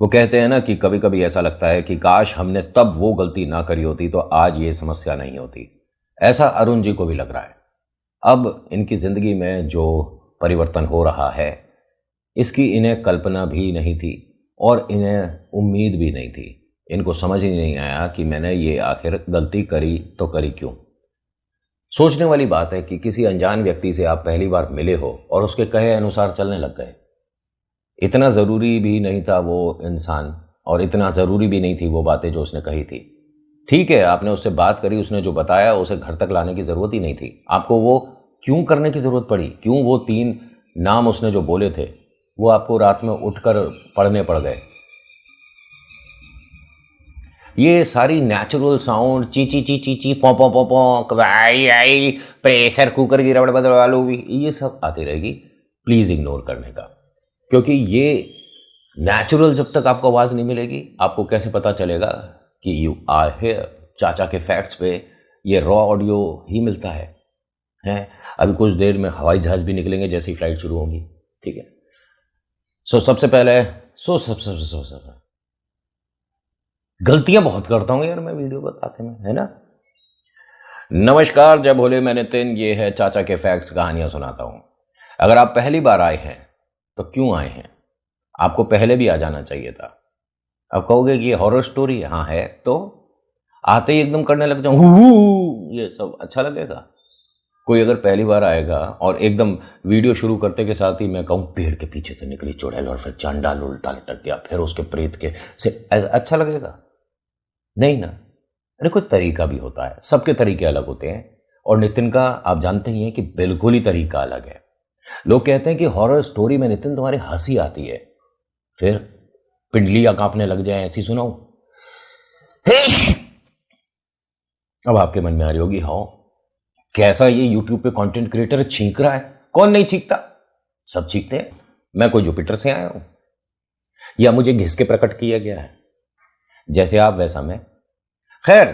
वो कहते हैं ना कि कभी कभी ऐसा लगता है कि काश हमने तब वो गलती ना करी होती तो आज ये समस्या नहीं होती। ऐसा अरुण जी को भी लग रहा है। अब इनकी ज़िंदगी में जो परिवर्तन हो रहा है इसकी इन्हें कल्पना भी नहीं थी और इन्हें उम्मीद भी नहीं थी। इनको समझ ही नहीं आया कि मैंने ये आखिर गलती करी तो करी क्यों। सोचने वाली बात है कि किसी अनजान व्यक्ति से आप पहली बार मिले हो और उसके कहे अनुसार चलने लग गए। इतना ज़रूरी भी नहीं था वो इंसान और इतना ज़रूरी भी नहीं थी वो बातें जो उसने कही थी। ठीक है, आपने उससे बात करी, उसने जो बताया उसे घर तक लाने की ज़रूरत ही नहीं थी। आपको वो क्यों करने की ज़रूरत पड़ी? क्यों वो 3 नाम उसने जो बोले थे वो आपको रात में उठकर पढ़ने पड़ गए? ये सारी नेचुरल साउंड ची ची ची ची ची पौ पौ पौ पौ आई आई प्रेशर कुकर की रबड़ बदलवा लो भी, ये सब आती रहेगी। प्लीज़ इग्नोर करने का, क्योंकि ये नेचुरल जब तक आपको आवाज़ नहीं मिलेगी आपको कैसे पता चलेगा कि यू आर हियर। चाचा के फैक्ट्स पे ये रॉ ऑडियो ही मिलता है। अभी कुछ देर में हवाई जहाज़ भी निकलेंगे जैसे ही फ्लाइट शुरू होंगी। ठीक है, सबसे पहले सब गलतियां बहुत करता हूँ यार मैं वीडियो बताते में, है ना। नमस्कार, जय भोले, मैं नितिन, ये है चाचा के फैक्ट्स, कहानियां सुनाता हूँ। अगर आप पहली बार आए हैं तो क्यों आए हैं? आपको पहले भी आ जाना चाहिए था। अब कहोगे कि ये हॉरर स्टोरी है, हाँ है, तो आते ही एकदम करने लग जाऊँ ये सब अच्छा लगेगा? कोई अगर पहली बार आएगा और एकदम वीडियो शुरू करते के साथ ही मैं कहूँ पेड़ के पीछे से निकली चुड़ैल और फिर चांडाल उल्टा लटक गया, फिर उसके प्रेत के से अच्छा लगेगा? नहीं ना। अरे कोई तरीका भी होता है, सबके तरीके अलग होते हैं और नितिन का आप जानते ही हैं कि बिल्कुल ही तरीका अलग है। लोग कहते हैं कि हॉरर स्टोरी में नितिन तुम्हारी हंसी आती है, फिर पिंडलियां कांपने लग जाए ऐसी सुनाऊं? अब आपके मन में आ रही होगी हाँ कैसा ये यूट्यूब पे कंटेंट क्रिएटर छींक रहा है। कौन नहीं छींकता, सब छींकते हैं। मैं कोई जुपिटर से आया हूं या मुझे घिस के प्रकट किया गया है? जैसे आप वैसा मैं। खैर,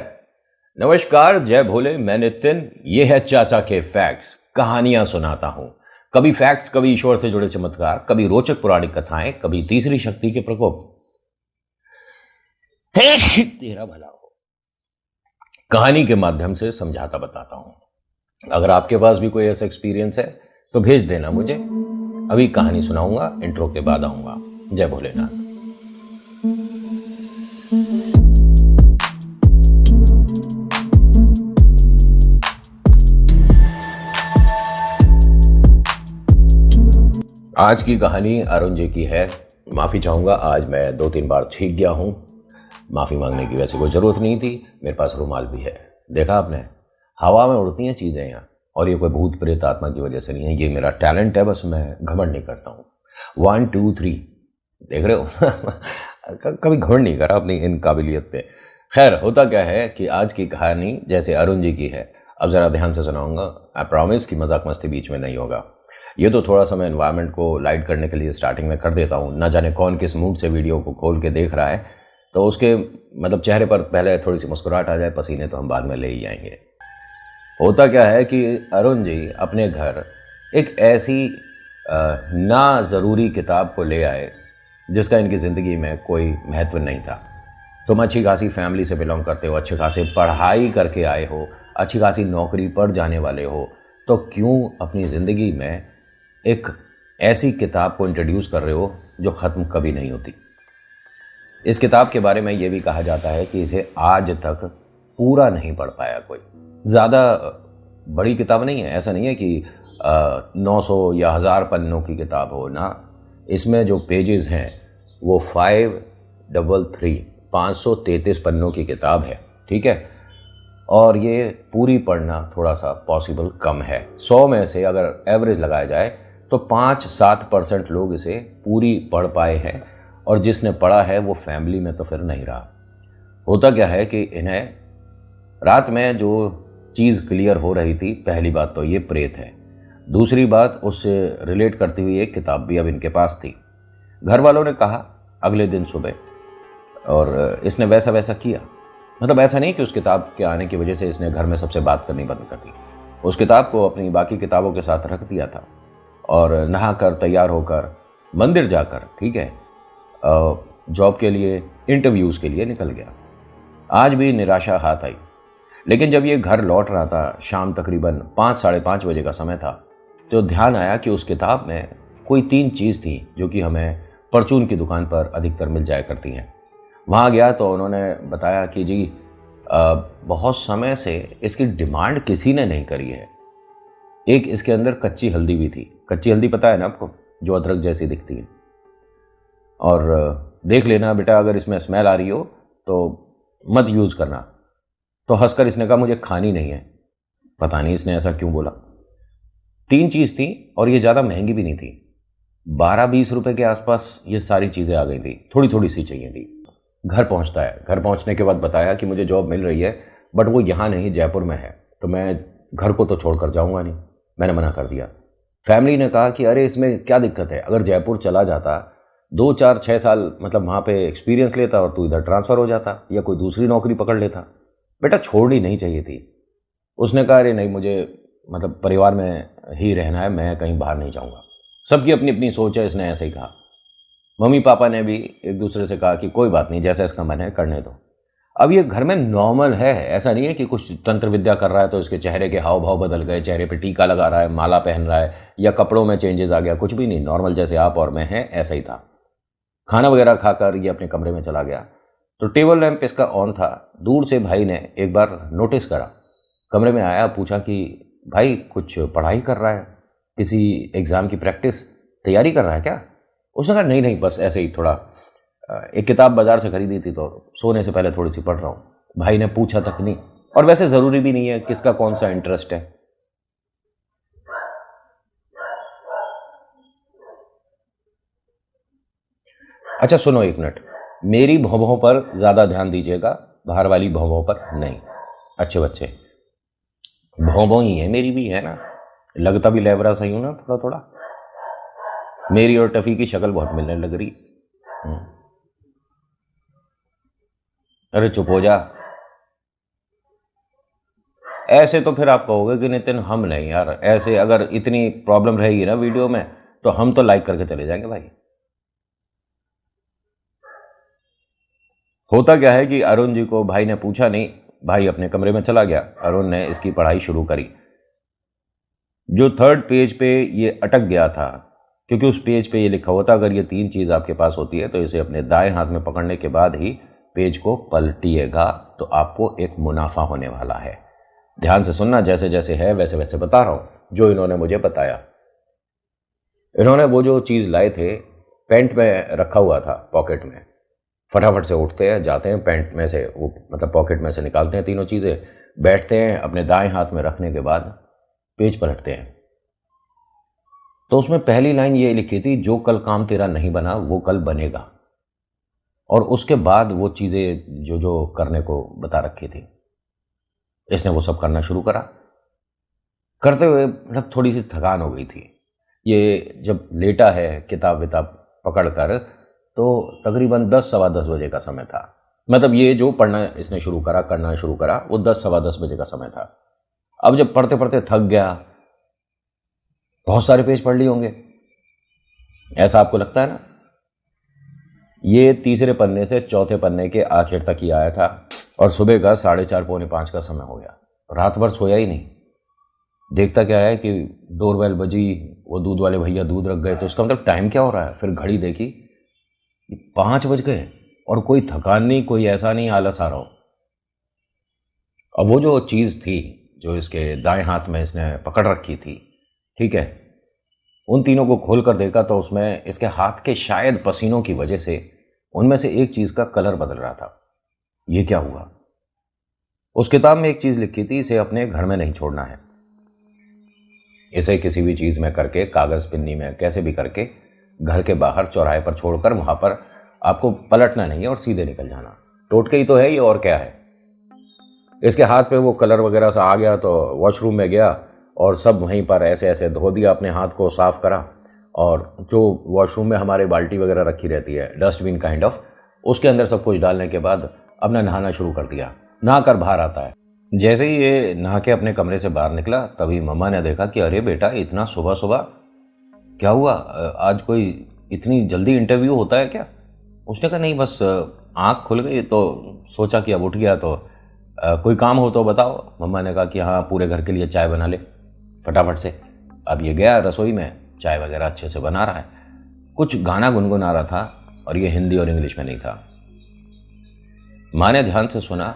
नमस्कार, जय भोले, मैं नितिन, ये है चाचा के फैक्ट्स, कहानियां सुनाता हूं। कभी फैक्ट्स, कभी ईश्वर से जुड़े चमत्कार, कभी रोचक पौराणिक कथाएं, कभी तीसरी शक्ति के प्रकोप। तेरा भला हो। कहानी के माध्यम से समझाता बताता हूं। अगर आपके पास भी कोई ऐसा एक्सपीरियंस है तो भेज देना मुझे। अभी कहानी सुनाऊंगा, इंट्रो के बाद आऊंगा। जय भोलेनाथ। आज की कहानी अरुण जी की है। माफ़ी चाहूँगा, आज मैं 2-3 बार छींक गया हूँ। माफ़ी मांगने की वैसे कोई ज़रूरत नहीं थी, मेरे पास रुमाल भी है। देखा आपने, हवा में उड़ती हैं चीज़ें यहाँ, और ये कोई भूत प्रेत आत्मा की वजह से नहीं है, ये मेरा टैलेंट है, बस मैं घमंड नहीं करता हूँ। 1 2 3 देख रहे हो कभी घमंड नहीं करा अपनी इन काबिलियत पे। खैर, होता क्या है कि आज की कहानी जैसे अरुण जी की है, अब ज़रा ध्यान से सुनाऊँगा। आई प्रॉमिस कि मजाक मस्ती बीच में नहीं होगा। ये तो थोड़ा सा मैं एनवायरनमेंट को लाइट करने के लिए स्टार्टिंग में कर देता हूँ। ना जाने कौन किस मूड से वीडियो को खोल के देख रहा है, तो उसके मतलब चेहरे पर पहले थोड़ी सी मुस्कुराहट आ जाए, पसीने तो हम बाद में ले ही आएंगे। होता क्या है कि अरुण जी अपने घर एक ऐसी ना ज़रूरी किताब को ले आए जिसका इनकी ज़िंदगी में कोई महत्व नहीं था। तुम अच्छी खासी फैमिली से बिलोंग करते हो, अच्छे खासे पढ़ाई करके आए हो, अच्छी खासी नौकरी पर जाने वाले हो, तो क्यों अपनी ज़िंदगी में एक ऐसी किताब को इंट्रोड्यूस कर रहे हो जो ख़त्म कभी नहीं होती? इस किताब के बारे में ये भी कहा जाता है कि इसे आज तक पूरा नहीं पढ़ पाया कोई। ज़्यादा बड़ी किताब नहीं है, ऐसा नहीं है कि 900 या 1000 पन्नों की किताब हो ना। इसमें जो पेजेस हैं वो 533 पन्नों की किताब है। ठीक है, और ये पूरी पढ़ना थोड़ा सा पॉसिबल कम है। 100 में से अगर एवरेज लगाया जाए तो 5-7% लोग इसे पूरी पढ़ पाए हैं, और जिसने पढ़ा है वो फैमिली में तो फिर नहीं रहा। होता क्या है कि इन्हें रात में जो चीज़ क्लियर हो रही थी, पहली बात तो ये प्रेत है, दूसरी बात उससे रिलेट करती हुई एक किताब भी अब इनके पास थी। घर वालों ने कहा अगले दिन सुबह, और इसने वैसा वैसा किया। मतलब ऐसा नहीं कि उस किताब के आने की वजह से इसने घर में सबसे बात करनी बंद कर दी। उस किताब को अपनी बाकी किताबों के साथ रख दिया था और नहाकर तैयार होकर मंदिर जाकर, ठीक है, जॉब के लिए, इंटरव्यूज़ के लिए निकल गया। आज भी निराशा हाथ आई, लेकिन जब ये घर लौट रहा था, शाम तकरीबन 5 साढ़े 5 बजे का समय था, तो ध्यान आया कि उस किताब में कोई 3 चीज़ थी जो कि हमें परचून की दुकान पर अधिकतर मिल जाया करती हैं। वहाँ गया तो उन्होंने बताया कि जी बहुत समय से इसकी डिमांड किसी ने नहीं करी है। एक इसके अंदर कच्ची हल्दी भी थी। कच्ची हल्दी पता है ना आपको, जो अदरक जैसी दिखती है। और देख लेना बेटा, अगर इसमें स्मेल आ रही हो तो मत यूज़ करना। तो हंसकर इसने कहा मुझे खानी नहीं है। पता नहीं इसने ऐसा क्यों बोला। 3 चीज़ थी और ये ज़्यादा महंगी भी नहीं थी। 12-20 रुपए के आसपास ये सारी चीज़ें आ गई थी, थोड़ी थोड़ी सी चाहिए थी। घर पहुंचता है, घर पहुंचने के बाद बताया कि मुझे जॉब मिल रही है, बट वो यहाँ नहीं, जयपुर में है, तो मैं घर को तो छोड़कर जाऊँगा नहीं। मैंने मना कर दिया। फैमिली ने कहा कि अरे इसमें क्या दिक्कत है, अगर जयपुर चला जाता 2 4 6 साल मतलब वहाँ पे एक्सपीरियंस लेता और तू इधर ट्रांसफ़र हो जाता या कोई दूसरी नौकरी पकड़ लेता। बेटा छोड़नी नहीं चाहिए थी। उसने कहा अरे नहीं, मुझे मतलब परिवार में ही रहना है, मैं कहीं बाहर नहीं जाऊँगा। सबकी अपनी अपनी सोच है, इसने ऐसे ही कहा। मम्मी पापा ने भी एक दूसरे से कहा कि कोई बात नहीं, जैसा इसका मन है करने दो। अब ये घर में नॉर्मल है, ऐसा नहीं है कि कुछ तंत्र विद्या कर रहा है तो इसके चेहरे के हाव भाव बदल गए, चेहरे पे टीका लगा रहा है, माला पहन रहा है या कपड़ों में चेंजेस आ गया, कुछ भी नहीं। नॉर्मल जैसे आप और मैं हैं ऐसा ही था। खाना वगैरह खाकर ये अपने कमरे में चला गया तो टेबल लैंप इसका ऑन था। दूर से भाई ने एक बार नोटिस करा, कमरे में आया, पूछा कि भाई कुछ पढ़ाई कर रहा है, किसी एग्ज़ाम की प्रैक्टिस तैयारी कर रहा है क्या? उसने कहा नहीं नहीं, बस ऐसे ही थोड़ा एक किताब बाज़ार से खरीदी थी तो सोने से पहले थोड़ी सी पढ़ रहा हूँ। भाई ने पूछा तक नहीं, और वैसे ज़रूरी भी नहीं है किसका कौन सा इंटरेस्ट है। अच्छा सुनो एक मिनट, मेरी भौं पर ज़्यादा ध्यान दीजिएगा, बाहर वाली भौं पर नहीं। अच्छे बच्चे, भौं ही है, मेरी भी है ना, लगता भी लेबरा सही हूँ ना थोड़ा थोड़ा। मेरी और टफ़ी की शक्ल बहुत मिलने लग रही। अरे चुप हो जा। ऐसे तो फिर आप कहोगे कि नितिन हम नहीं यार, ऐसे अगर इतनी प्रॉब्लम रहेगी ना वीडियो में तो हम तो लाइक करके चले जाएंगे भाई। होता क्या है कि अरुण जी को भाई ने पूछा नहीं, भाई अपने कमरे में चला गया। अरुण ने इसकी पढ़ाई शुरू करी। जो 3rd पेज पे ये अटक गया था, क्योंकि उस पेज पे ये लिखा हुआ था अगर ये 3 चीज़ आपके पास होती है तो इसे अपने दाएं हाथ में पकड़ने के बाद ही पेज को पलटिएगा तो आपको एक मुनाफा होने वाला है। ध्यान से सुनना, जैसे जैसे है वैसे वैसे बता रहा हूँ जो इन्होंने मुझे बताया। इन्होंने वो जो चीज़ लाए थे पैंट में रखा हुआ था, पॉकेट में, फटाफट से उठते हैं, जाते हैं, पैंट में से वो मतलब पॉकेट में से निकालते हैं तीनों चीज़ें, बैठते हैं, अपने दाएं हाथ में रखने के बाद पेज पलटते हैं। तो उसमें पहली लाइन ये लिखी थी, जो कल काम तेरा नहीं बना वो कल बनेगा। और उसके बाद वो चीज़ें जो जो करने को बता रखी थी, इसने वो सब करना शुरू करा। करते हुए मतलब थोड़ी सी थकान हो गई थी। ये जब लेटा है किताब विताब पकड़ कर तो तकरीबन 10 सवा 10 बजे का समय था। मतलब ये जो पढ़ना इसने शुरू करा, करना शुरू करा, वो 10 सवा 10 बजे का समय था। अब जब पढ़ते पढ़ते थक गया, बहुत सारे पेज पढ़ लिए होंगे, ऐसा आपको लगता है ना। ये तीसरे पन्ने से चौथे पन्ने के आखिर तक ही आया था और सुबह का 4:30 पौने 5 का समय हो गया। रात भर सोया ही नहीं। देखता क्या है कि डोरबेल बजी, वो दूध वाले भैया दूध रख गए, तो उसका मतलब टाइम क्या हो रहा है। फिर घड़ी देखी, 5 बज गए और कोई थकान नहीं, कोई ऐसा नहीं आलस आ रहा हो। अब वो जो चीज़ थी जो इसके दाएं हाथ में इसने पकड़ रखी थी, ठीक है, उन तीनों को खोल कर देखा तो उसमें इसके हाथ के शायद पसीनों की वजह से उनमें से एक चीज़ का कलर बदल रहा था। ये क्या हुआ? उस किताब में एक चीज़ लिखी थी, इसे अपने घर में नहीं छोड़ना है। इसे किसी भी चीज़ में करके, कागज़ पिन्नी में कैसे भी करके घर के बाहर चौराहे पर छोड़कर वहाँ पर आपको पलटना नहीं है और सीधे निकल जाना। टोटके ही तो है ये, और क्या है। इसके हाथ पे वो कलर वगैरह सा आ गया तो वॉशरूम में गया और सब वहीं पर ऐसे ऐसे धो दिया, अपने हाथ को साफ़ करा। और जो वॉशरूम में हमारे बाल्टी वगैरह रखी रहती है, डस्टबिन काइंड ऑफ, उसके अंदर सब कुछ डालने के बाद अपना नहाना शुरू कर दिया। नहा कर बाहर आता है। जैसे ही ये नहा के अपने कमरे से बाहर निकला तभी मम्मा ने देखा कि अरे बेटा, इतना सुबह सुबह क्या हुआ? आज कोई इतनी जल्दी इंटरव्यू होता है क्या? उसने कहा नहीं, बस आँख खुल गई तो सोचा कि अब उठ गया तो कोई काम हो तो बताओ। मम्मा ने कहा कि हाँ, पूरे घर के लिए चाय बना ले फटाफट से। अब ये गया रसोई में, चाय वगैरह अच्छे से बना रहा है, कुछ गाना गुनगुना रहा था और ये हिंदी और इंग्लिश में नहीं था। माँ ने ध्यान से सुना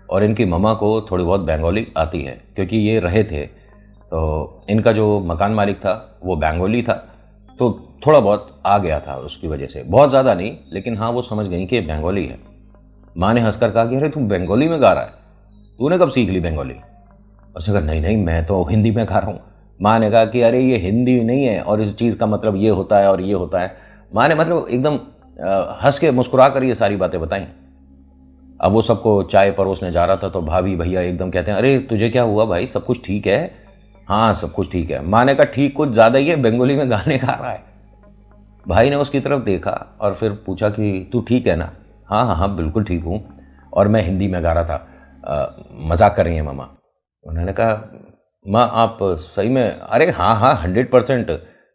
और इनकी मम्मा को थोड़ी बहुत बंगाली आती है क्योंकि ये रहे थे, तो इनका जो मकान मालिक था वो बंगाली था, तो थोड़ा बहुत आ गया था उसकी वजह से, बहुत ज़्यादा नहीं, लेकिन हाँ वो समझ गई कि ये बंगाली है। माँ ने हंसकर कहा कि अरे तू बंगाली में गा रहा है, तूने कब सीख ली बंगाली? उसने कहा नहीं नहीं, मैं तो हिंदी में गा रहा हूँ। माँ ने कहा कि अरे ये हिंदी नहीं है और इस चीज़ का मतलब ये होता है और ये होता है। माँ ने मतलब एकदम हंस के मुस्कुरा कर ये सारी बातें बताई। अब वो सबको चाय परोसने जा रहा था तो भाभी भैया एकदम कहते हैं, अरे तुझे क्या हुआ भाई, सब कुछ ठीक है? हाँ सब कुछ ठीक है। माँ ने कहा ठीक कुछ ज़्यादा ही है, बंगाली में गाने गा रहा है। भाई ने उसकी तरफ देखा और फिर पूछा कि तू ठीक है ना? हाँ हाँ हाँ बिल्कुल ठीक हूँ, और मैं हिंदी में गा रहा था, मजाक कर रही हैं मम्मा। उन्होंने कहा माँ आप सही में? अरे हाँ हाँ 100%।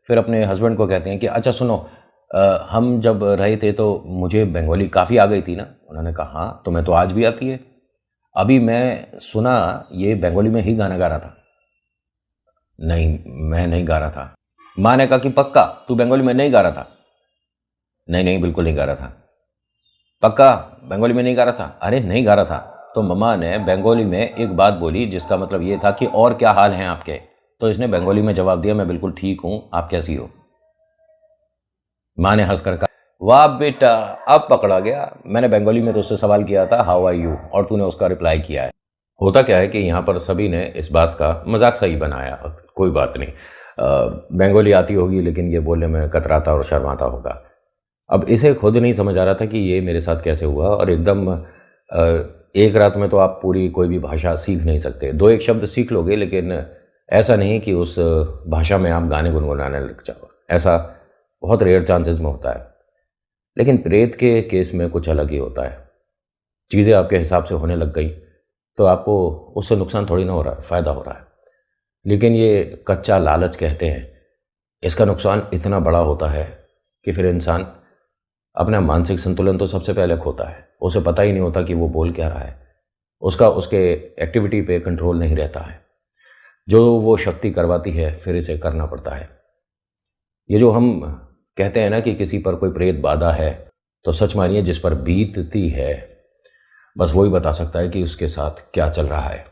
फिर अपने हस्बैंड को कहते हैं कि अच्छा सुनो, हम जब रहे थे तो मुझे बंगाली काफ़ी आ गई थी ना? उन्होंने कहा हाँ, तुम्हें तो आज भी आती है। अभी मैं सुना ये बंगाली में ही गाना गा रहा था। नहीं मैं नहीं गा रहा था। माँ ने कहा कि पक्का तू बंगाली में नहीं गा रहा था? नहीं नहीं बिल्कुल नहीं गा रहा था। पक्का बंगाली में नहीं गा रहा था? अरे नहीं गा रहा था। तो मम्मा ने बंगाली में एक बात बोली जिसका मतलब ये था कि और क्या हाल हैं आपके? तो इसने बंगाली में जवाब दिया, मैं बिल्कुल ठीक हूं, आप कैसी हो? माँ ने हंसकर कहा वाह बेटा, अब पकड़ा गया, मैंने बंगाली में तो उससे सवाल किया था हाउ आर यू, और तूने उसका रिप्लाई किया है। होता क्या है कि यहाँ पर सभी ने इस बात का मजाक सही बनाया, कोई बात नहीं, बंगाली आती होगी लेकिन ये बोलने में कतराता और शर्माता होगा। अब इसे खुद नहीं समझ आ रहा था कि ये मेरे साथ कैसे हुआ, और एकदम एक रात में तो आप पूरी कोई भी भाषा सीख नहीं सकते। दो एक शब्द सीख लोगे, लेकिन ऐसा नहीं कि उस भाषा में आप गाने गुनगुनाने लग जाओ, ऐसा बहुत रेयर चांसेस में होता है। लेकिन प्रेत के केस में कुछ अलग ही होता है। चीज़ें आपके हिसाब से होने लग गई तो आपको उससे नुकसान थोड़ी ना हो रहा है, फ़ायदा हो रहा है। लेकिन ये कच्चा लालच कहते हैं, इसका नुकसान इतना बड़ा होता है कि फिर इंसान अपना मानसिक संतुलन तो सबसे पहले खोता है। उसे पता ही नहीं होता कि वो बोल क्या रहा है, उसका उसके एक्टिविटी पे कंट्रोल नहीं रहता है। जो वो शक्ति करवाती है फिर इसे करना पड़ता है। ये जो हम कहते हैं ना कि किसी पर कोई प्रेत बाधा है, तो सच मानिए जिस पर बीतती है बस वही बता सकता है कि उसके साथ क्या चल रहा है।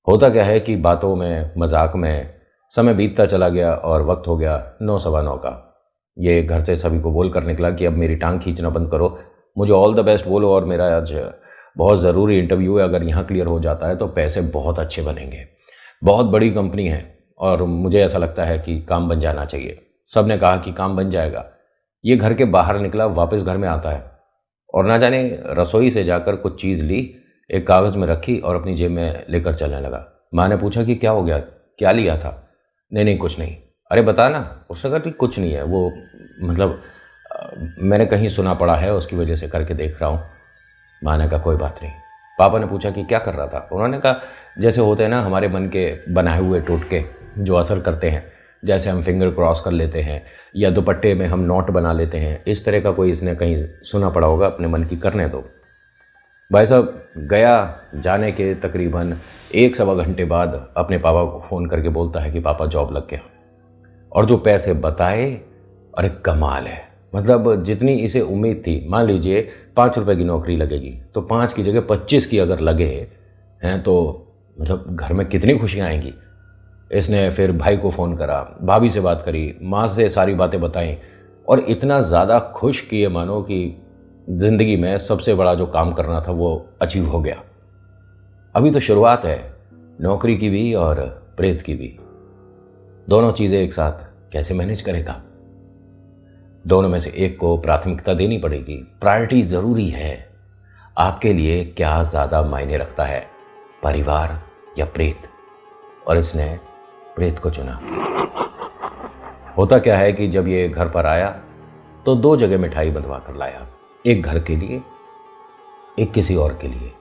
होता क्या है कि बातों में मजाक में समय बीतता चला गया और वक्त हो गया 9 सवा 9 का। ये घर से सभी को बोल कर निकला कि अब मेरी टांग खींचना बंद करो, मुझे ऑल द बेस्ट बोलो, और मेरा आज बहुत ज़रूरी इंटरव्यू है, अगर यहाँ क्लियर हो जाता है तो पैसे बहुत अच्छे बनेंगे, बहुत बड़ी कंपनी है और मुझे ऐसा लगता है कि काम बन जाना चाहिए। सब ने कहा कि काम बन जाएगा। ये घर के बाहर निकला, वापस घर में आता है और ना जाने रसोई से जाकर कुछ चीज़ ली, एक कागज़ में रखी और अपनी जेब में लेकर चलने लगा। माँ ने पूछा कि क्या हो गया, क्या लिया था? नहीं नहीं कुछ नहीं। अरे बता ना। उसने कहा कि कुछ नहीं है, वो मतलब मैंने कहीं सुना पड़ा है, उसकी वजह से करके देख रहा हूँ। माँ ने कहा कोई बात नहीं। पापा ने पूछा कि क्या कर रहा था? उन्होंने कहा जैसे होते हैं ना हमारे मन के बनाए हुए टोटके जो असर करते हैं, जैसे हम फिंगर क्रॉस कर लेते हैं या दुपट्टे में हम नोट बना लेते हैं, इस तरह का कोई इसने कहीं सुना पड़ा होगा, अपने मन की करने दो। भाई साहब गया, जाने के तकरीबन 1 सवा घंटे बाद अपने पापा को फ़ोन करके बोलता है कि पापा जॉब लग गया, और जो पैसे बताए, अरे कमाल है। मतलब जितनी इसे उम्मीद थी, मान लीजिए 5 रुपए की नौकरी लगेगी तो 5 की जगह 25 की अगर लगे हैं तो मतलब घर में कितनी खुशियाँ आएंगी। इसने फिर भाई को फ़ोन करा, भाभी से बात करी, माँ से सारी बातें बताई और इतना ज़्यादा खुश किए मानो कि ज़िंदगी में सबसे बड़ा जो काम करना था वो अचीव हो गया। अभी तो शुरुआत है, नौकरी की भी और प्रेत की भी। दोनों चीज़ें एक साथ कैसे मैनेज करेगा? दोनों में से एक को प्राथमिकता देनी पड़ेगी। प्रायोरिटी ज़रूरी है। आपके लिए क्या ज़्यादा मायने रखता है, परिवार या प्रेत? और इसने प्रेत को चुना। होता क्या है कि जब ये घर पर आया तो 2 जगह मिठाई बंधवा कर लाया, एक घर के लिए, एक किसी और के लिए।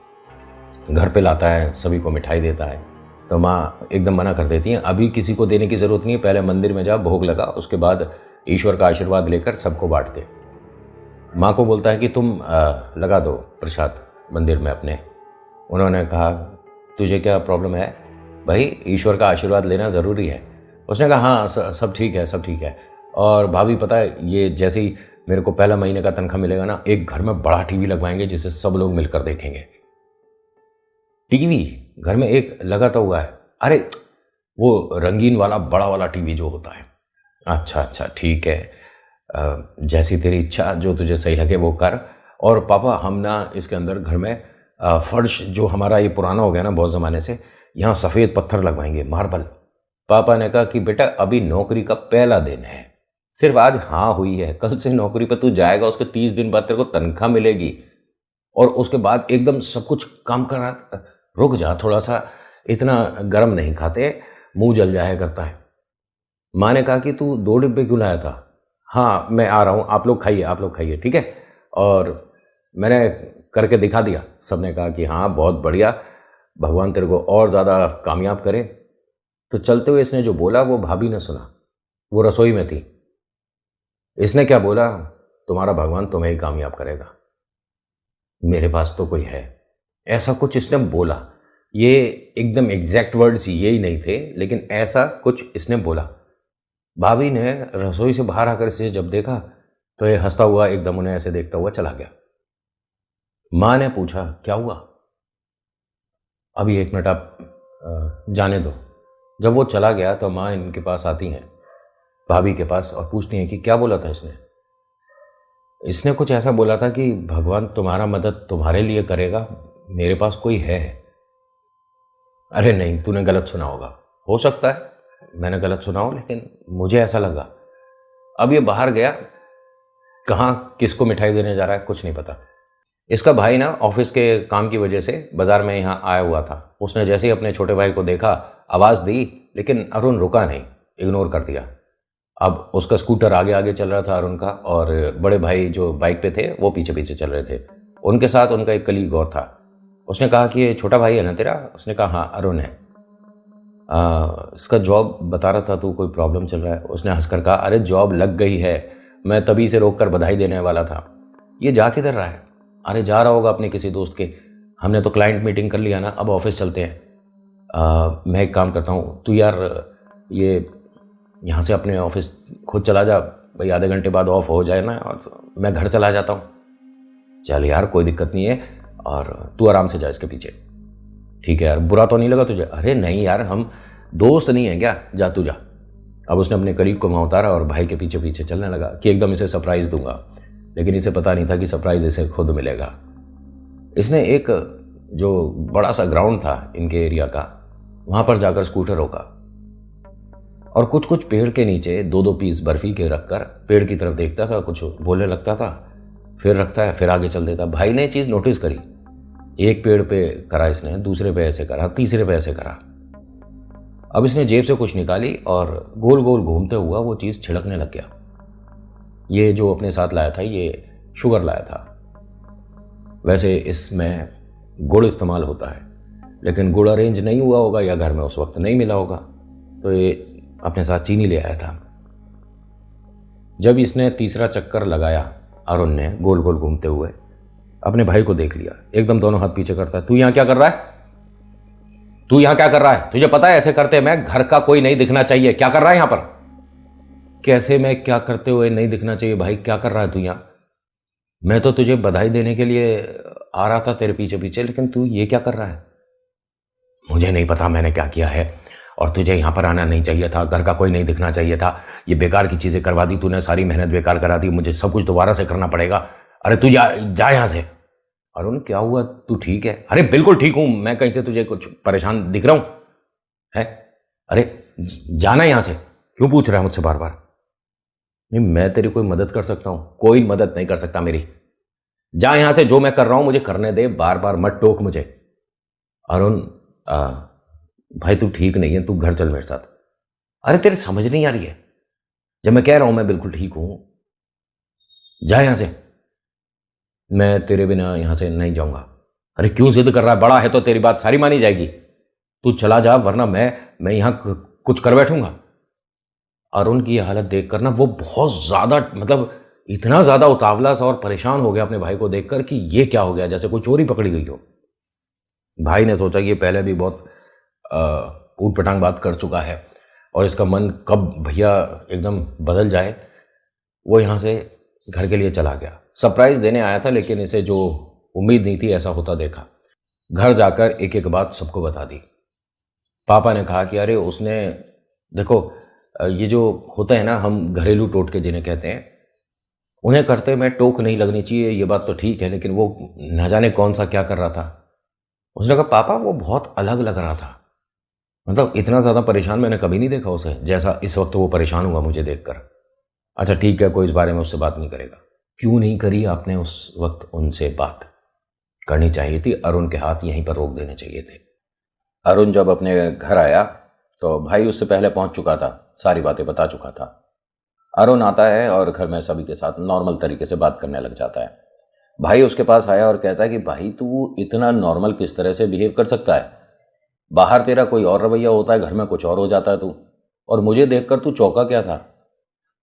घर पे लाता है, सभी को मिठाई देता है, तो माँ एकदम मना कर देती हैं, अभी किसी को देने की ज़रूरत नहीं है, पहले मंदिर में जा, भोग लगा, उसके बाद ईश्वर का आशीर्वाद लेकर सबको बांट दे। माँ को बोलता है कि तुम लगा दो प्रसाद मंदिर में अपने। उन्होंने कहा तुझे क्या प्रॉब्लम है भाई, ईश्वर का आशीर्वाद लेना ज़रूरी है। उसने कहा हाँ सब ठीक है, सब ठीक है। और भाभी पता है, ये जैसे ही मेरे को पहला महीने का तनख्वाह मिलेगा ना, एक घर में बड़ा टीवी लगवाएंगे जिसे सब लोग मिलकर देखेंगे। टीवी घर में एक लगाता हुआ है, अरे वो रंगीन वाला बड़ा वाला टीवी जो होता है। अच्छा अच्छा ठीक है, जैसी तेरी इच्छा, जो तुझे सही लगे वो कर। और पापा हम ना इसके अंदर घर में फर्श जो हमारा ये पुराना हो गया ना बहुत ज़माने से, यहाँ सफ़ेद पत्थर लगवाएंगे, मार्बल। पापा ने कहा कि बेटा अभी नौकरी का पहला दिन है, सिर्फ आज हाँ हुई है, कल से नौकरी पर तू जाएगा, उसके 30 दिन बाद तेरे को तनख्वाह मिलेगी और उसके बाद एकदम सब कुछ काम करा। रुक जा थोड़ा सा, इतना गर्म नहीं खाते, मुंह जल जाया करता है। माँ ने कहा कि तू 2 डिब्बे क्यों लाया था? हाँ मैं आ रहा हूँ, आप लोग खाइए, आप लोग खाइए, ठीक है। और मैंने करके दिखा दिया। सब ने कहा कि हाँ बहुत बढ़िया, भगवान तेरे को और ज़्यादा कामयाब करे। तो चलते हुए इसने जो बोला वो भाभी ने सुना, वो रसोई में थी। इसने क्या बोला, तुम्हारा भगवान तुम्हें ही कामयाब करेगा, मेरे पास तो कोई है, ऐसा कुछ इसने बोला। ये एकदम एग्जैक्ट वर्ड्स यही नहीं थे, लेकिन ऐसा कुछ इसने बोला। भाभी ने रसोई से बाहर आकर इसे जब देखा तो ये हंसता हुआ एकदम उन्हें ऐसे देखता हुआ चला गया। माँ ने पूछा क्या हुआ? अभी 1 मिनट आप जाने दो। जब वो चला गया तो माँ इनके पास आती हैं, भाभी के पास, और पूछती हैं कि क्या बोला था इसने। इसने कुछ ऐसा बोला था कि भगवान तुम्हारा मदद तुम्हारे लिए करेगा, मेरे पास कोई है। अरे नहीं, तूने गलत सुना होगा, हो सकता है मैंने गलत सुना हो, लेकिन मुझे ऐसा लगा। अब ये बाहर गया, कहाँ किसको मिठाई देने जा रहा है कुछ नहीं पता। इसका भाई ना ऑफिस के काम की वजह से बाजार में यहाँ आया हुआ था। उसने जैसे ही अपने छोटे भाई को देखा आवाज़ दी, लेकिन अरुण रुका नहीं, इग्नोर कर दिया। अब उसका स्कूटर आगे आगे चल रहा था अरुण का, और बड़े भाई जो बाइक पे थे वो पीछे पीछे चल रहे थे। उनके साथ उनका एक कलीग और था। उसने कहा कि ये छोटा भाई है ना तेरा? उसने कहा हाँ अरुण है। इसका जॉब बता रहा था, तो कोई प्रॉब्लम चल रहा है? उसने हंसकर कहा अरे जॉब लग गई है, मैं तभी से रोक कर बधाई देने वाला था। ये जा किधर रहा है? अरे जा रहा होगा अपने किसी दोस्त के, हमने तो क्लाइंट मीटिंग कर लिया ना, अब ऑफिस चलते हैं। मैं एक काम करता हूँ, तू यार ये यहाँ से अपने ऑफिस खुद चला जा भाई, आधे घंटे बाद ऑफ हो जाए ना, और मैं घर चला जाता हूँ। चल यार कोई दिक्कत नहीं है, और तू आराम से जा इसके पीछे, ठीक है यार, बुरा तो नहीं लगा तुझे? अरे नहीं यार, हम दोस्त नहीं है क्या, जा तू जा। अब उसने अपने करीब को वहाँ उतारा और भाई के पीछे पीछे चलने लगा कि एकदम इसे सरप्राइज़ दूंगा, लेकिन इसे पता नहीं था कि सरप्राइज़ इसे खुद मिलेगा। इसने एक जो बड़ा सा ग्राउंड था इनके एरिया का, वहाँ पर जाकर स्कूटर रोका और कुछ कुछ पेड़ के नीचे 2-2 पीस बर्फ़ी के रखकर पेड़ की तरफ देखता था, कुछ बोलने लगता था, फिर रखता है, फिर आगे चल देता। भाई ने चीज़ नोटिस करी, एक पेड़ पे करा इसने, दूसरे पे ऐसे करा, तीसरे पे ऐसे करा। अब इसने जेब से कुछ निकाली और गोल गोल घूमते हुआ वो चीज़ छिड़कने लग गया। ये जो अपने साथ लाया था ये शुगर लाया था। वैसे इसमें गुड़ इस्तेमाल होता है, लेकिन गुड़ अरेंज नहीं हुआ होगा या घर में उस वक्त नहीं मिला होगा, तो ये अपने साथ चीनी ले आया था। जब इसने तीसरा चक्कर लगाया, अरुण ने गोल गोल घूमते हुए अपने भाई को देख लिया, एकदम दोनों हाथ पीछे करता है। तू यहाँ क्या कर रहा है? तू यहाँ क्या कर रहा है? तुझे पता है ऐसे करते मैं घर का कोई नहीं दिखना चाहिए, क्या कर रहा है यहाँ पर? कैसे मैं क्या करते हुए नहीं दिखना चाहिए भाई, क्या कर रहा है तू यहाँ? मैं तो तुझे बधाई देने के लिए आ रहा था तेरे पीछे पीछे, लेकिन तू ये क्या कर रहा है? मुझे नहीं पता मैंने क्या किया है, और तुझे यहाँ पर आना नहीं चाहिए था, घर का कोई नहीं दिखना चाहिए था, ये बेकार की चीज़ें करवा दी तूने, सारी मेहनत बेकार करा दी, मुझे सब कुछ दोबारा से करना पड़ेगा। अरे तू जा यहाँ से। अरुण क्या हुआ, तू ठीक है? अरे बिल्कुल ठीक हूँ मैं, कहीं से तुझे कुछ परेशान दिख रहा हूँ है? अरे जाना यहाँ से, क्यों पूछ रहा है मुझसे बार बार? नहीं मैं तेरी कोई मदद कर सकता हूँ? कोई मदद नहीं कर सकता मेरी, जा यहाँ से, जो मैं कर रहा हूँ मुझे करने दे, बार बार मत टोक मुझे। अरुण भाई तू ठीक नहीं है, तू घर चल मेरे साथ। अरे तेरे समझ नहीं आ रही है, जब मैं कह रहा हूं मैं बिल्कुल ठीक हूं, जा यहां से, मैं तेरे बिना यहां से नहीं जाऊंगा। अरे क्यों जिद कर रहा है, बड़ा है तो तेरी बात सारी मानी जाएगी, तू चला जा वरना मैं यहां कुछ कर बैठूंगा। अरुण की हालत देखकर ना वो बहुत ज्यादा, मतलब इतना ज़्यादा उतावला सा और परेशान हो गया अपने भाई को देखकर कि ये क्या हो गया, जैसे कोई चोरी पकड़ी गई हो। भाई ने सोचा कि ये पहले भी बहुत ऊट पटांग बात कर चुका है और इसका मन कब भैया एकदम बदल जाए। वो यहाँ से घर के लिए चला गया। सरप्राइज देने आया था, लेकिन इसे जो उम्मीद नहीं थी ऐसा होता देखा। घर जाकर एक एक बात सबको बता दी। पापा ने कहा कि अरे उसने देखो, ये जो होता है ना, हम घरेलू टोटके जिन्हें कहते हैं, उन्हें करते में टोक नहीं लगनी चाहिए, ये बात तो ठीक है, लेकिन वो न जाने कौन सा क्या कर रहा था। उसने कहा पापा वो बहुत अलग लग रहा था, मतलब इतना ज़्यादा परेशान मैंने कभी नहीं देखा उसे जैसा इस वक्त वो परेशान हुआ मुझे देखकर। अच्छा ठीक है, कोई इस बारे में उससे बात नहीं करेगा। क्यों नहीं करी आपने उस वक्त उनसे बात? करनी चाहिए थी, अरुण के हाथ यहीं पर रोक देने चाहिए थे। अरुण जब अपने घर आया तो भाई उससे पहले पहुंच चुका था, सारी बातें बता चुका था। अरुण आता है और घर में सभी के साथ नॉर्मल तरीके से बात करने लग जाता है। भाई उसके पास आया और कहता है कि भाई तू इतना नॉर्मल किस तरह से बिहेव कर सकता है? बाहर तेरा कोई और रवैया होता है, घर में कुछ और हो जाता है तू, और मुझे देखकर तू चौंका क्या था?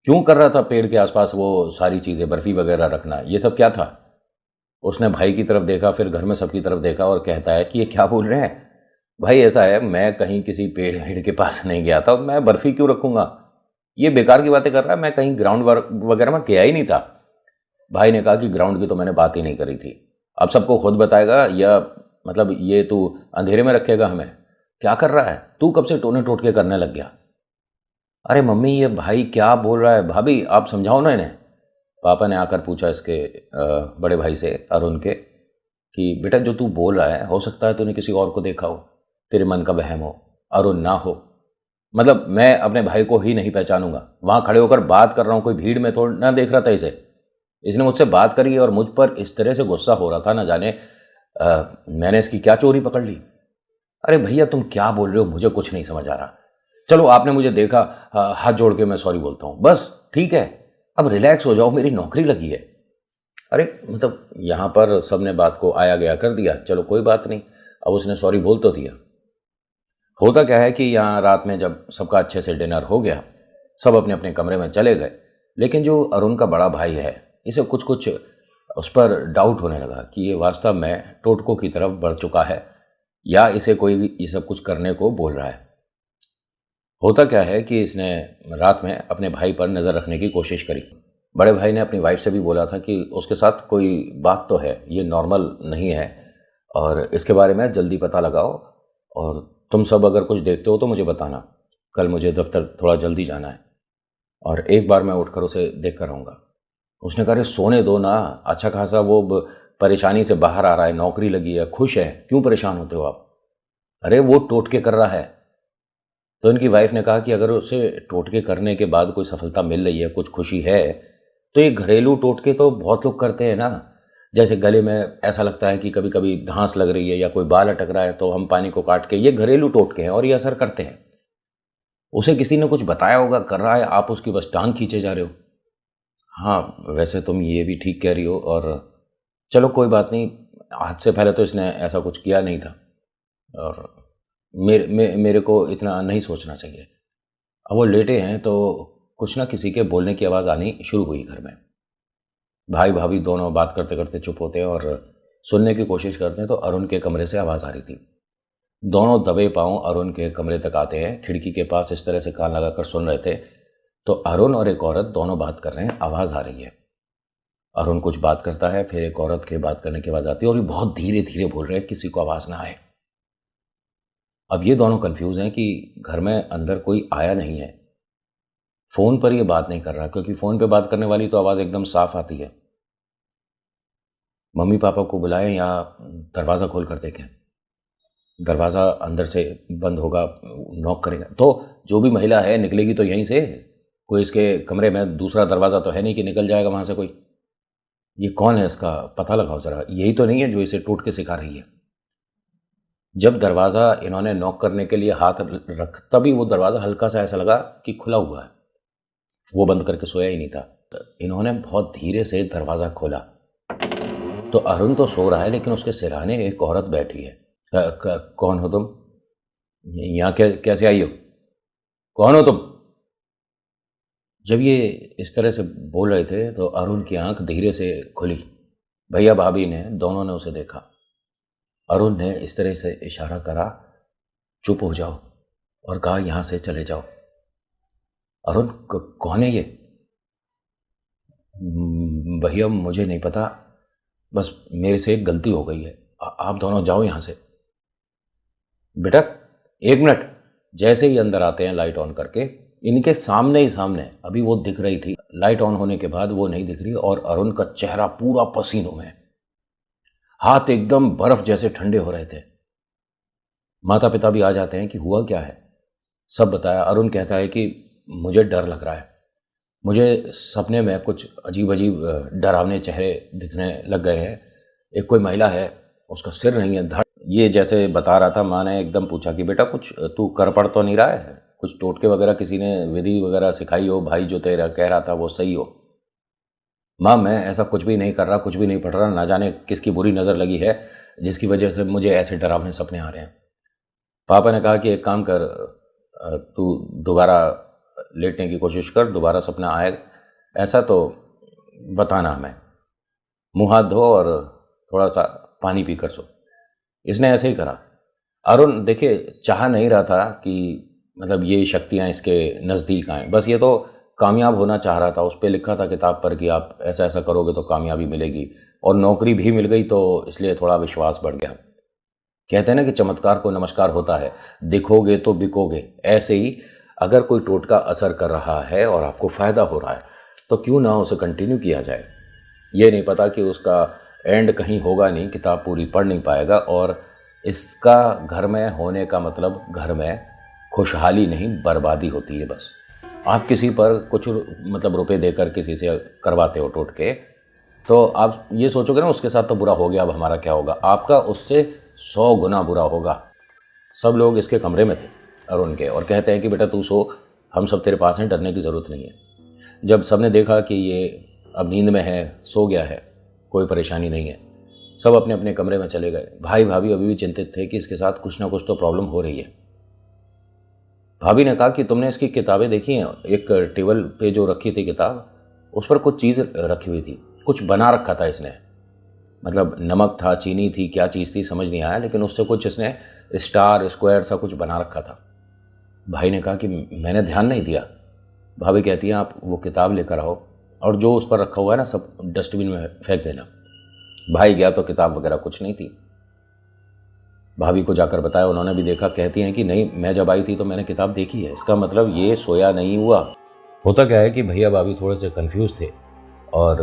क्यों कर रहा था पेड़ के आसपास वो सारी चीज़ें, बर्फ़ी वगैरह रखना, ये सब क्या था? उसने भाई की तरफ देखा, फिर घर में सबकी तरफ देखा और कहता है कि ये क्या बोल रहे हैं भाई? ऐसा है, मैं कहीं किसी पेड़ वेड़ के पास नहीं गया था, मैं बर्फ़ी क्यों रखूँगा? ये बेकार की बातें कर रहा है, मैं कहीं ग्राउंड वगैरह में गया ही नहीं था। भाई ने कहा कि ग्राउंड की तो मैंने बात ही नहीं करी थी, अब सबको खुद बताएगा या मतलब ये तू अंधेरे में रखेगा हमें? क्या कर रहा है तू? कब से टोने टोटके करने लग गया? अरे मम्मी ये भाई क्या बोल रहा है, भाभी आप समझाओ ना इन्हें। पापा ने आकर पूछा इसके बड़े भाई से, अरुण के, कि बेटा जो तू बोल रहा है हो सकता है तूने किसी और को देखा हो, तेरे मन का वहम हो, अरुण ना हो। मतलब मैं अपने भाई को ही नहीं पहचानूंगा, वहां खड़े होकर बात कर रहा हूं, कोई भीड़ में थोड़ा ना देख रहा था इसे। इसने मुझसे बात करी और मुझ पर इस तरह से गुस्सा हो रहा था, ना जाने मैंने इसकी क्या चोरी पकड़ ली। अरे भैया तुम क्या बोल रहे हो, मुझे कुछ नहीं समझ आ रहा। चलो आपने मुझे देखा, हाथ जोड़ के मैं सॉरी बोलता हूँ, बस ठीक है, अब रिलैक्स हो जाओ, मेरी नौकरी लगी है। अरे मतलब यहाँ पर सबने बात को आया गया कर दिया, चलो कोई बात नहीं, अब उसने सॉरी बोल तो दिया। होता क्या है कि यहाँ रात में जब सबका अच्छे से डिनर हो गया, सब अपने अपने कमरे में चले गए, लेकिन जो अरुण का बड़ा भाई है, इसे कुछ कुछ उस पर डाउट होने लगा कि ये वास्तव में टोटकों की तरफ बढ़ चुका है या इसे कोई ये सब कुछ करने को बोल रहा है। होता क्या है कि इसने रात में अपने भाई पर नज़र रखने की कोशिश करी। बड़े भाई ने अपनी वाइफ से भी बोला था कि उसके साथ कोई बात तो है, ये नॉर्मल नहीं है और इसके बारे में जल्दी पता लगाओ, और तुम सब अगर कुछ देखते हो तो मुझे बताना, कल मुझे दफ्तर थोड़ा जल्दी जाना है और एक बार मैं उठकर उसे देख कर आऊँगा। उसने कहा अरे सोने दो ना, अच्छा खासा वो परेशानी से बाहर आ रहा है, नौकरी लगी है, खुश है, क्यों परेशान होते हो आप? अरे वो टोटके कर रहा है। तो इनकी वाइफ ने कहा कि अगर उसे टोटके करने के बाद कोई सफलता मिल रही है, कुछ खुशी है, तो ये घरेलू टोटके तो बहुत लोग करते हैं ना। जैसे गले में ऐसा लगता है कि कभी कभी धांस लग रही है या कोई बाल अटक रहा है तो हम पानी को काट के, ये घरेलू टोटके हैं और ये असर करते हैं। उसे किसी ने कुछ बताया होगा, कर रहा है, आप उसकी बस टांग खींचे जा रहे हो। हाँ वैसे तुम ये भी ठीक कह रही हो, और चलो कोई बात नहीं, आज से पहले तो इसने ऐसा कुछ किया नहीं था और मेरे को इतना नहीं सोचना चाहिए। अब वो लेटे हैं तो कुछ ना किसी के बोलने की आवाज़ आनी शुरू हुई घर में। भाई भाभी दोनों बात करते करते चुप होते हैं और सुनने की कोशिश करते हैं तो अरुण के कमरे से आवाज़ आ रही थी। दोनों दबे पांव अरुण के कमरे तक आते हैं, खिड़की के पास इस तरह से कान लगाकर सुन रहे थे तो अरुण और एक औरत दोनों बात कर रहे हैं, आवाज़ आ रही है। अरुण कुछ बात करता है, फिर एक औरत के बात करने की आवाज़ आती है और ये बहुत धीरे धीरे बोल रहे हैं, किसी को आवाज़ ना आए। अब ये दोनों कंफ्यूज हैं कि घर में अंदर कोई आया नहीं है। फ़ोन पर ये बात नहीं कर रहा क्योंकि फ़ोन पे बात करने वाली तो आवाज़ एकदम साफ आती है। मम्मी पापा को बुलाएं या दरवाज़ा खोल कर देखें? दरवाज़ा अंदर से बंद होगा, नॉक करेगा तो जो भी महिला है निकलेगी तो यहीं से, कोई इसके कमरे में दूसरा दरवाज़ा तो है नहीं कि निकल जाएगा वहाँ से कोई। ये कौन है, इसका पता लगाओ ज़रा, यही तो नहीं है जो इसे टोट के सिखा रही है। जब दरवाज़ा इन्होंने नॉक करने के लिए हाथ रख, तभी वो दरवाज़ा हल्का सा ऐसा लगा कि खुला हुआ है, वो बंद करके सोया ही नहीं था। इन्होंने बहुत धीरे से दरवाज़ा खोला तो अरुण तो सो रहा है लेकिन उसके सिरहाने एक औरत बैठी है। कौन हो तुम? यहाँ कैसे आई हो? कौन हो तुम? जब ये इस तरह से बोल रहे थे तो अरुण की आंख धीरे से खुली। भैया भाभी ने दोनों ने उसे देखा। अरुण ने इस तरह से इशारा करा, चुप हो जाओ, और कहा यहाँ से चले जाओ। अरुण कौन है ये? भैया मुझे नहीं पता, बस मेरे से एक गलती हो गई है, आप दोनों जाओ यहाँ से। बेटा एक मिनट। जैसे ही अंदर आते हैं लाइट ऑन करके, इनके सामने ही सामने अभी वो दिख रही थी, लाइट ऑन होने के बाद वो नहीं दिख रही, और अरुण का चेहरा पूरा पसीनों में, हाथ एकदम बर्फ जैसे ठंडे हो रहे थे। माता पिता भी आ जाते हैं कि हुआ क्या है, सब बताया। अरुण कहता है कि मुझे डर लग रहा है, मुझे सपने में कुछ अजीब अजीब डरावने चेहरे दिखने लग गए हैं। एक कोई महिला है, उसका सिर नहीं है, धड़। ये जैसे बता रहा था, माँ ने एकदम पूछा कि बेटा कुछ तू कर पढ़ तो नहीं रहा है, कुछ टोटके वगैरह किसी ने विधि वगैरह सिखाई हो, भाई जो तेरा कह रहा था वो सही हो? माँ मैं ऐसा कुछ भी नहीं कर रहा, कुछ भी नहीं पढ़ रहा, ना जाने किसकी बुरी नज़र लगी है जिसकी वजह से मुझे ऐसे डरावने सपने आ रहे हैं। पापा ने कहा कि एक काम कर, तू दोबारा लेटने की कोशिश कर, दोबारा सपना आए ऐसा तो बताना हमें, मुँह हाथ धो और थोड़ा सा पानी पी कर सो। इसने ऐसे ही करा। अरुण देखिए चाह नहीं रहा था कि मतलब ये शक्तियाँ इसके नज़दीक आएँ, बस ये तो कामयाब होना चाह रहा था। उस पर लिखा था किताब पर कि आप ऐसा ऐसा करोगे तो कामयाबी मिलेगी, और नौकरी भी मिल गई, तो इसलिए थोड़ा विश्वास बढ़ गया। कहते हैं ना कि चमत्कार को नमस्कार होता है, दिखोगे तो बिकोगे। ऐसे ही अगर कोई टोटका असर कर रहा है और आपको फ़ायदा हो रहा है तो क्यों ना उसे कंटिन्यू किया जाए। ये नहीं पता कि उसका एंड कहीं होगा नहीं, किताब पूरी पढ़ नहीं पाएगा, और इसका घर में होने का मतलब घर में खुशहाली नहीं बर्बादी होती है। बस आप किसी पर कुछ मतलब रुपए देकर किसी से करवाते हो टोटके, तो आप ये सोचोगे ना उसके साथ तो बुरा हो गया, अब हमारा क्या होगा, आपका उससे 100 गुना बुरा होगा। सब लोग इसके कमरे में थे अरुण के, और कहते हैं कि बेटा तू सो, हम सब तेरे पास हैं, डरने की ज़रूरत नहीं है। जब सबने देखा कि ये अब नींद में है, सो गया है, कोई परेशानी नहीं है, सब अपने अपने कमरे में चले गए। भाई भाभी अभी भी चिंतित थे कि इसके साथ कुछ ना कुछ तो प्रॉब्लम हो रही है। भाभी ने कहा कि तुमने इसकी किताबें देखी हैं? एक टेबल पे जो रखी थी किताब, उस पर कुछ चीज़ रखी हुई थी, कुछ बना रखा था इसने, मतलब नमक था, चीनी थी, क्या चीज़ थी समझ नहीं आया, लेकिन उससे कुछ इसने स्टार स्क्वायर सा कुछ बना रखा था। भाई ने कहा कि मैंने ध्यान नहीं दिया। भाभी कहती है आप वो किताब लेकर आओ और जो उस पर रखा हुआ है ना सब डस्टबिन में फेंक देना। भाई गया तो किताब वगैरह कुछ नहीं थी। भाभी को जाकर बताया, उन्होंने भी देखा। कहती हैं कि नहीं, मैं जब आई थी तो मैंने किताब देखी है, इसका मतलब ये सोया नहीं हुआ। होता क्या है कि भैया भाभी थोड़े से कंफ्यूज थे, और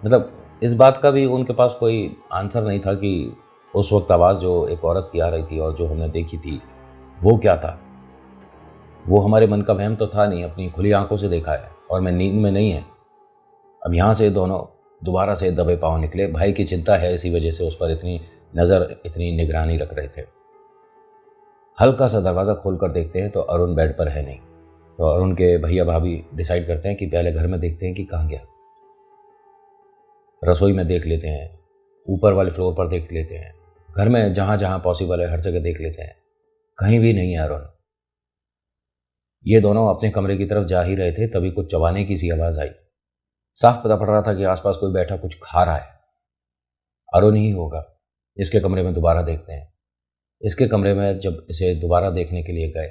मतलब इस बात का भी उनके पास कोई आंसर नहीं था कि उस वक्त आवाज़ जो एक औरत की आ रही थी और जो हमने देखी थी वो क्या था। वो हमारे मन का वहम तो था नहीं, अपनी खुली आंखों से देखा है, और मैं नींद में नहीं है। अब यहाँ से दोनों दोबारा से दबे पाँव निकले। भाई की चिंता है, इसी वजह से उस पर इतनी नज़र, इतनी निगरानी रख रहे थे। हल्का सा दरवाज़ा खोल कर देखते हैं तो अरुण बेड पर है नहीं। तो अरुण के भैया भाभी डिसाइड करते हैं कि पहले घर में देखते हैं कि कहाँ गया। रसोई में देख लेते हैं, ऊपर वाले फ्लोर पर देख लेते हैं, घर में जहाँ जहाँ पॉसिबल है हर जगह देख लेते हैं, कहीं भी नहीं है अरुण। ये दोनों अपने कमरे की तरफ जा ही रहे थे, तभी कुछ चबाने की सी आवाज़ आई। साफ पता पड़ रहा था कि आसपास कोई बैठा कुछ खा रहा है। अरुण ही होगा। इसके कमरे में दोबारा देखते हैं। इसके कमरे में जब इसे दोबारा देखने के लिए गए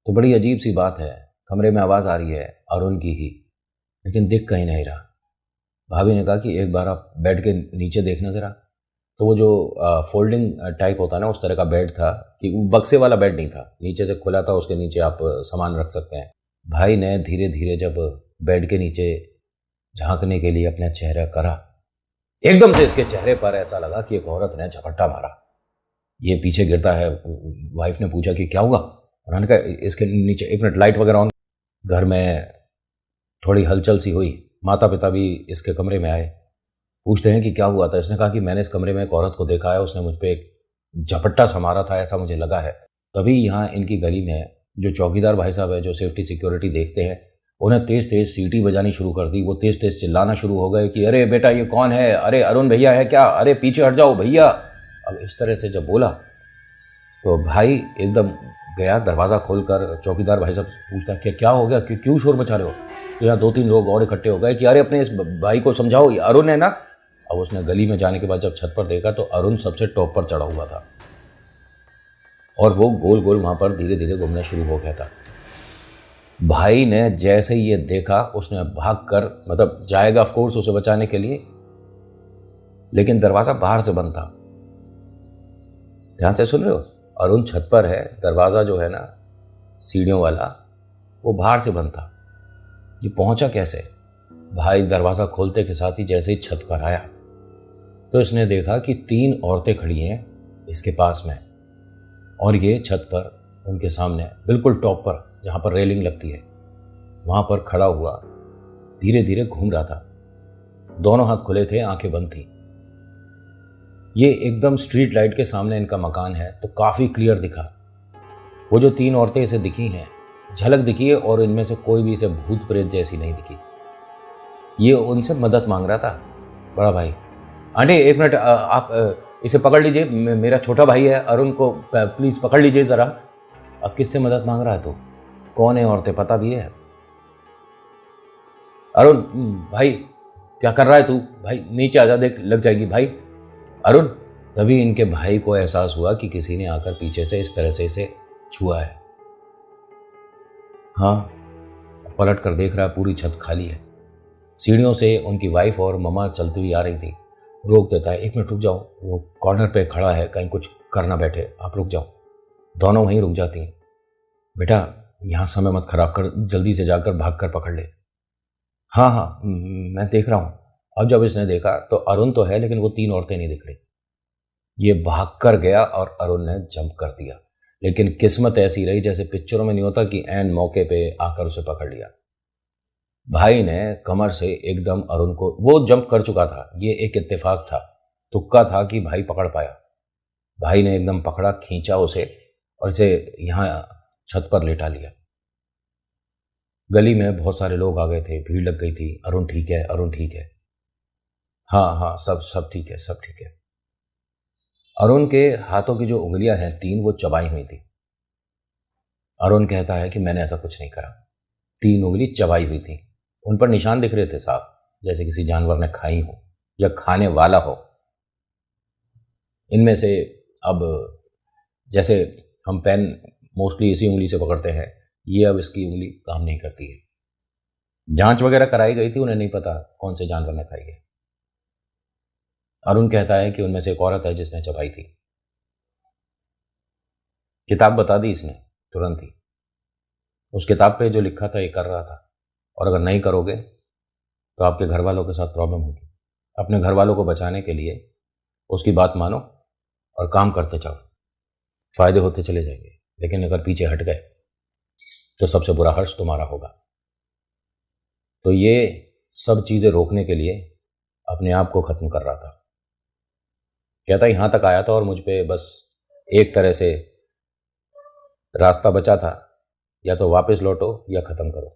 तो बड़ी अजीब सी बात है, कमरे में आवाज़ आ रही है अरुण की ही, लेकिन दिख कहीं नहीं रहा। भाभी ने कहा कि एक बार आप बेड के नीचे देखना ज़रा। तो वो जो फोल्डिंग टाइप होता है ना, उस तरह का बेड था, कि बक्से वाला बेड नहीं था, नीचे से खुला था, उसके नीचे आप सामान रख सकते हैं। भाई ने धीरे धीरे जब बेड के नीचे झांकने के लिए अपना चेहरा करा, एकदम से इसके चेहरे पर ऐसा लगा कि एक औरत ने झपट्टा मारा। ये पीछे गिरता है। वाइफ ने पूछा कि क्या हुआ, उन्होंने कहा इसके नीचे, एक मिनट लाइट वगैरह ऑन। घर में थोड़ी हलचल सी हुई। माता पिता भी इसके कमरे में आए, पूछते हैं कि क्या हुआ था। इसने कहा कि मैंने इस कमरे में एक औरत को देखा है, उसने मुझ पर एक झपट्टा सा मारा था, ऐसा मुझे लगा है। तभी यहाँ इनकी गली में जो चौकीदार भाई साहब है, जो सेफ्टी सिक्योरिटी देखते हैं, उन्हें तेज़ तेज़ सीटी बजानी शुरू कर दी। वो तेज़ तेज़ चिल्लाना शुरू हो गए कि अरे बेटा ये कौन है, अरे अरुण भैया है क्या, अरे पीछे हट जाओ भैया। अब इस तरह से जब बोला तो भाई एकदम गया, दरवाज़ा खोलकर चौकीदार भाई साहब पूछता है क्या हो गया, क्यों शोर मचा रहे हो। तो यहाँ 2-3 लोग और इकट्ठे हो गए कि अरे अपने इस भाई को समझाओ, ये अरुण है ना। अब उसने गली में जाने के बाद जब छत पर देखा तो अरुण सबसे टॉप पर चढ़ा हुआ था और वो गोल गोल वहाँ पर धीरे धीरे घूमना शुरू हो गया था। भाई ने जैसे ही ये देखा उसने भागकर, मतलब जाएगा ऑफ कोर्स उसे बचाने के लिए, लेकिन दरवाज़ा बाहर से बंद था। ध्यान से सुन रहे हो, अरुण छत पर है, दरवाज़ा जो है ना सीढ़ियों वाला वो बाहर से बंद था। ये पहुंचा कैसे? भाई दरवाज़ा खोलते के साथ ही जैसे ही छत पर आया तो इसने देखा कि 3 औरतें खड़ी हैं इसके पास में, और ये छत पर उनके सामने बिल्कुल टॉप पर जहाँ पर रेलिंग लगती है वहाँ पर खड़ा हुआ धीरे धीरे घूम रहा था। दोनों हाथ खुले थे, आंखें बंद थी। ये एकदम स्ट्रीट लाइट के सामने इनका मकान है तो काफ़ी क्लियर दिखा। वो जो 3 औरतें इसे दिखी हैं, झलक दिखी है, और इनमें से कोई भी इसे भूत प्रेत जैसी नहीं दिखी। ये उनसे मदद मांग रहा था। बड़ा भाई, आंटी 1 मिनट, आप इसे पकड़ लीजिए, मेरा छोटा भाई है अरुण को प्लीज़ पकड़ लीजिए ज़रा। अब किससे मदद मांग रहा है तू? कौन है औरतें पता भी है? अरुण भाई क्या कर रहा है तू? भाई नीचे आजा, देख लग जाएगी भाई। अरुण, तभी इनके भाई को एहसास हुआ कि किसी ने आकर पीछे से इस तरह से इसे छुआ है। हाँ, पलट कर देख रहा है, पूरी छत खाली है। सीढ़ियों से उनकी वाइफ और ममा चलती हुई आ रही थी। रोक देता है, 1 मिनट रुक जाओ, वो कॉर्नर पे खड़ा है, कहीं कुछ करना बैठे, आप रुक जाओ। दोनों वहीं रुक जाती हैं। बेटा यहाँ समय मत खराब कर, जल्दी से जाकर भाग कर पकड़ ले। हाँ हाँ मैं देख रहा हूँ। अब जब इसने देखा तो अरुण तो है लेकिन वो 3 औरतें नहीं दिख रही। ये भाग कर गया और अरुण ने जंप कर दिया, लेकिन किस्मत ऐसी रही जैसे पिक्चरों में नहीं होता कि एंड मौके पे आकर उसे पकड़ लिया। भाई ने कमर से एकदम अरुण को, वो जंप कर चुका था, ये एक इत्तेफाक था, तुक्का था कि भाई पकड़ पाया। भाई ने एकदम पकड़ा, खींचा उसे और इसे यहाँ छत पर लेटा लिया। गली में बहुत सारे लोग आ गए थे, भीड़ लग गई थी। अरुण ठीक है, अरुण ठीक है, हाँ हाँ सब ठीक है, सब ठीक है। अरुण के हाथों की जो उंगलियां हैं 3, वो चबाई हुई थी। अरुण कहता है कि मैंने ऐसा कुछ नहीं करा। 3 उंगली चबाई हुई थी, उन पर निशान दिख रहे थे साफ, जैसे किसी जानवर ने खाई हो या खाने वाला हो। इनमें से अब जैसे हम पेन मोस्टली इसी उंगली से पकड़ते हैं, ये अब इसकी उंगली काम नहीं करती है। जांच वगैरह कराई गई थी, उन्हें नहीं पता कौन से जानवर ने खाई है। अरुण कहता है कि उनमें से एक औरत है जिसने चबाई थी। किताब बता दी इसने तुरंत ही। उस किताब पे जो लिखा था ये कर रहा था, और अगर नहीं करोगे तो आपके घर वालों के साथ प्रॉब्लम होगी। अपने घर वालों को बचाने के लिए उसकी बात मानो और काम करते जाओ, फायदे होते चले जाएंगे। लेकिन अगर पीछे हट गए तो सबसे बुरा हर्ष तुम्हारा होगा। तो ये सब चीज़ें रोकने के लिए अपने आप को ख़त्म कर रहा था। कहता यहाँ तक आया था और मुझ पे बस एक तरह से रास्ता बचा था, या तो वापस लौटो या ख़त्म करो।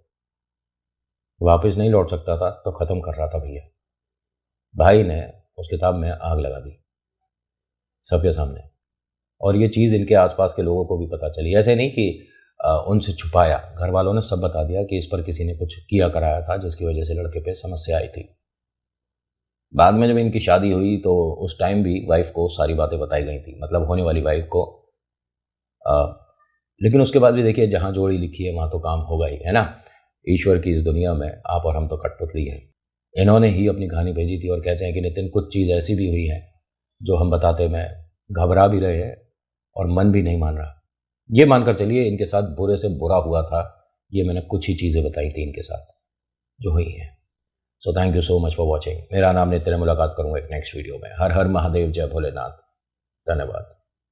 वापस नहीं लौट सकता था तो ख़त्म कर रहा था भैया। भाई ने उस किताब में आग लगा दी सबके सामने, और ये चीज़ इनके आसपास के लोगों को भी पता चली। ऐसे नहीं कि उनसे छुपाया, घर वालों ने सब बता दिया कि इस पर किसी ने कुछ किया कराया था जिसकी वजह से लड़के पे समस्या आई थी। बाद में जब इनकी शादी हुई तो उस टाइम भी वाइफ को सारी बातें बताई गई थी, मतलब होने वाली वाइफ को। लेकिन उसके बाद भी देखिए, जहाँ जोड़ी लिखी है वहाँ तो काम होगा ही, है ना। ईश्वर की इस दुनिया में आप और हम तो कठपुतली हैं। इन्होंने ही अपनी कहानी भेजी थी और कहते हैं कि नितिन, कुछ चीज़ ऐसी भी हुई है जो हम बताते में घबरा भी रहे हैं और मन भी नहीं मान रहा। ये मानकर चलिए इनके साथ बुरे से बुरा हुआ था। ये मैंने कुछ ही चीज़ें बताई थी इनके साथ जो हुई हैं। So thank you so much for watching. मेरा नाम नितिन है, मुलाकात करूँगा एक नेक्स्ट वीडियो में। हर हर महादेव, जय भोलेनाथ, धन्यवाद।